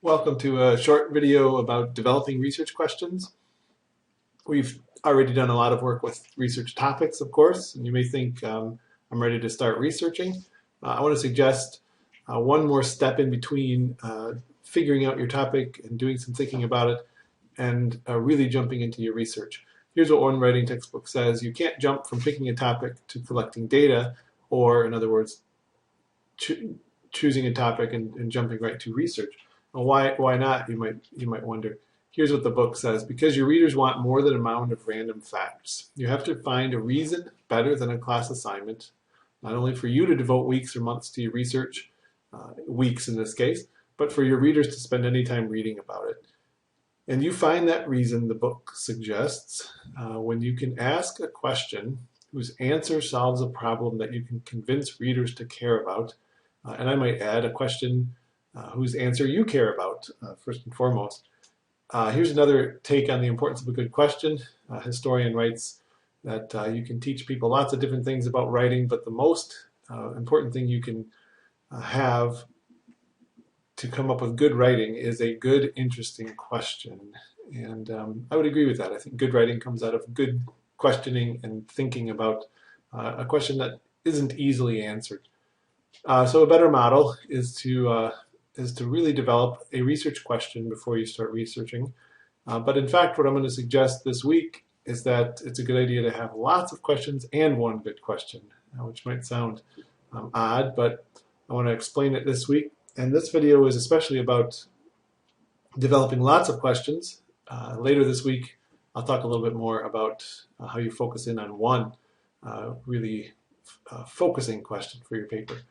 Welcome to a short video about developing research questions. We've already done a lot of work with research topics, of course, and you may think I'm ready to start researching. I want to suggest one more step in between figuring out your topic and doing some thinking about it and really jumping into your research. Here's what one writing textbook says: you can't jump from picking a topic to collecting data, or in other words, choosing a topic and jumping right to research. Well, why not? You might wonder. Here's what the book says: because your readers want more than a mound of random facts. You have to find a reason better than a class assignment, not only for you to devote weeks or months to your research, weeks in this case, but for your readers to spend any time reading about it. And you find that reason, the book suggests, when you can ask a question whose answer solves a problem that you can convince readers to care about. And I might add a question whose answer you care about, first and foremost. Here's another take on the importance of a good question. A historian writes that you can teach people lots of different things about writing, but the most important thing you can have to come up with good writing is a good, interesting question. And I would agree with that. I think good writing comes out of good questioning and thinking about a question that isn't easily answered. So a better model is to really develop a research question before you start researching. But in fact, what I'm going to suggest this week is that it's a good idea to have lots of questions and one good question, which might sound odd, but I want to explain it this week. And this video is especially about developing lots of questions. Later this week, I'll talk a little bit more about how you focus in on one really focusing question for your paper.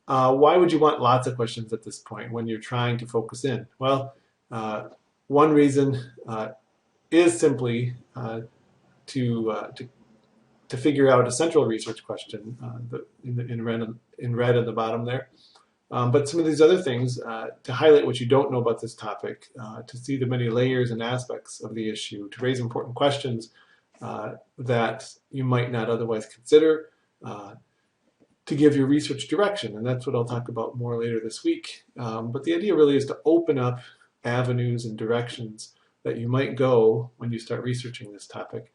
Why would you want lots of questions at this point when you're trying to focus in? Well, one reason is simply to figure out a central research question in red at the bottom there. But some of these other things to highlight what you don't know about this topic, to see the many layers and aspects of the issue, to raise important questions that you might not otherwise consider, to give your research direction, and that's what I'll talk about more later this week. But the idea really is to open up avenues and directions that you might go when you start researching this topic.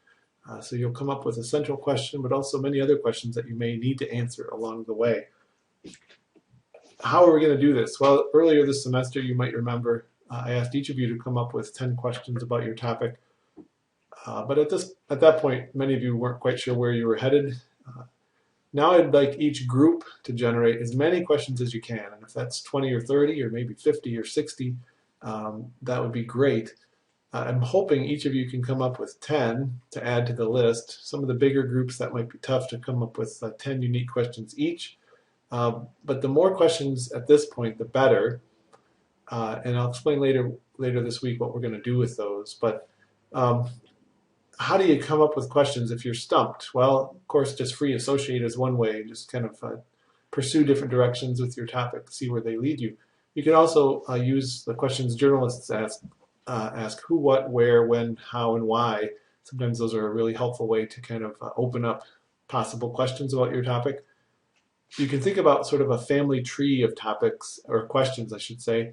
So you'll come up with a central question, but also many other questions that you may need to answer along the way. How are we going to do this? Well, earlier this semester, you might remember, I asked each of you to come up with 10 questions about your topic. But at that point, many of you weren't quite sure where you were headed. Now I'd like each group to generate as many questions as you can. And if that's 20 or 30 or maybe 50 or 60, that would be great. I'm hoping each of you can come up with 10 to add to the list. Some of the bigger groups, that might be tough to come up with 10 unique questions each. But the more questions at this point, the better. And I'll explain later this week what we're going to do with those. But how do you come up with questions if you're stumped? Well, of course, just free associate is one way. Just kind of pursue different directions with your topic, see where they lead you. You can also use the questions journalists ask who, what, where, when, how, and why. Sometimes those are a really helpful way to kind of open up possible questions about your topic. You can think about sort of a family tree of topics, or questions, I should say.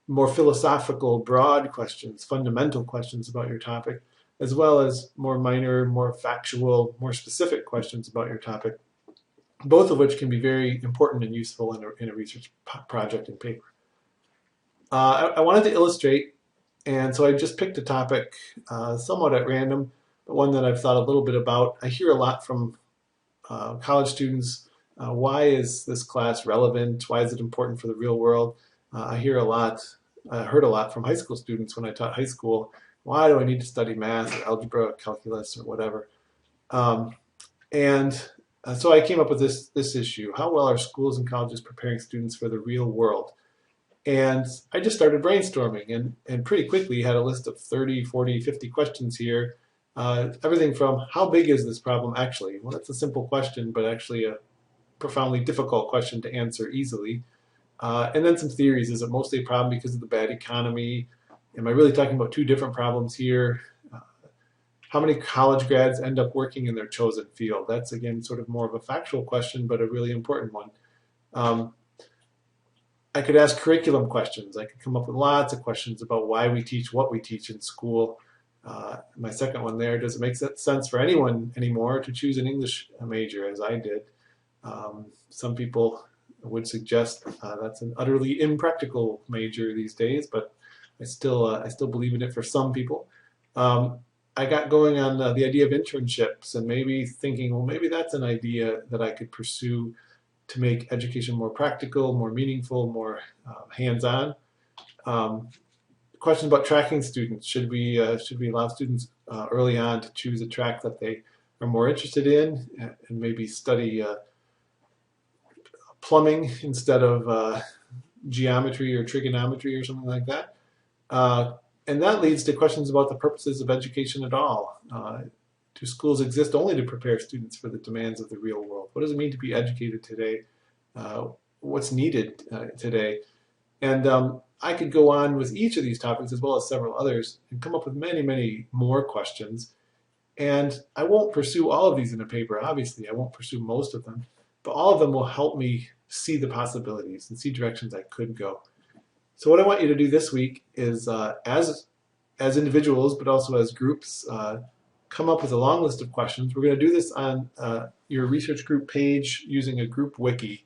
More philosophical, broad questions, fundamental questions about your topic, as well as more minor, more factual, more specific questions about your topic, both of which can be very important and useful in a research project and paper. I wanted to illustrate, and so I just picked a topic somewhat at random, but one that I've thought a little bit about. I hear a lot from college students. Why is this class relevant? Why is it important for the real world? I heard a lot from high school students when I taught high school. Why do I need to study math or algebra or calculus or whatever? So I came up with this issue. How well are schools and colleges preparing students for the real world? And I just started brainstorming and pretty quickly had a list of 30, 40, 50 questions here. Everything from how big is this problem actually? Well, that's a simple question, but actually a profoundly difficult question to answer easily. And then some theories. Is it mostly a problem because of the bad economy? Am I really talking about two different problems here? How many college grads end up working in their chosen field? That's, again, sort of more of a factual question, but a really important one. I could ask curriculum questions. I could come up with lots of questions about why we teach what we teach in school. My second one there, does it make sense for anyone anymore to choose an English major as I did? Some people would suggest that's an utterly impractical major these days, but I still believe in it for some people. I got going on the idea of internships and maybe thinking, well, maybe that's an idea that I could pursue to make education more practical, more meaningful, more hands-on. Questions about tracking students. Should we allow students early on to choose a track that they are more interested in and maybe study plumbing instead of geometry or trigonometry or something like that? And that leads to questions about the purposes of education at all. Do schools exist only to prepare students for the demands of the real world? What does it mean to be educated today? What's needed today? And I could go on with each of these topics as well as several others and come up with many, many more questions. And I won't pursue all of these in a paper, obviously. I won't pursue most of them. But all of them will help me see the possibilities and see directions I could go. So what I want you to do this week is, as individuals, but also as groups, come up with a long list of questions. We're going to do this on your research group page using a group wiki.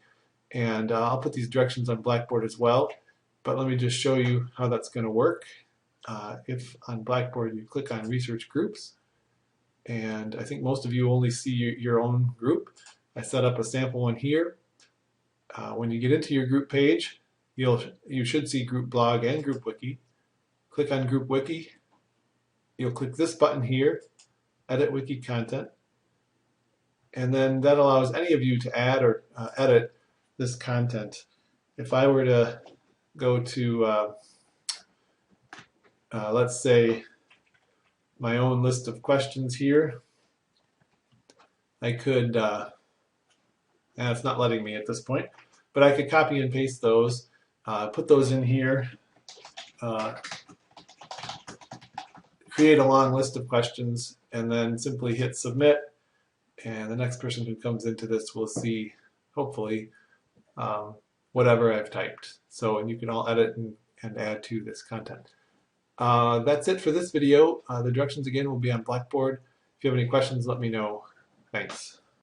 And I'll put these directions on Blackboard as well. But let me just show you how that's going to work. If on Blackboard you click on research groups, and I think most of you only see your own group. I set up a sample one here. When you get into your group page, you should see group blog and group wiki. Click on group wiki. You'll click this button here, edit wiki content, and then that allows any of you to add or edit this content. If I were to go to, let's say, my own list of questions here, I could, and it's not letting me at this point, but I could copy and paste those, put those in here, create a long list of questions, and then simply hit submit, and the next person who comes into this will see, hopefully, whatever I've typed. So, and you can all edit and add to this content. That's it for this video. The directions again will be on Blackboard. If you have any questions, let me know. Thanks.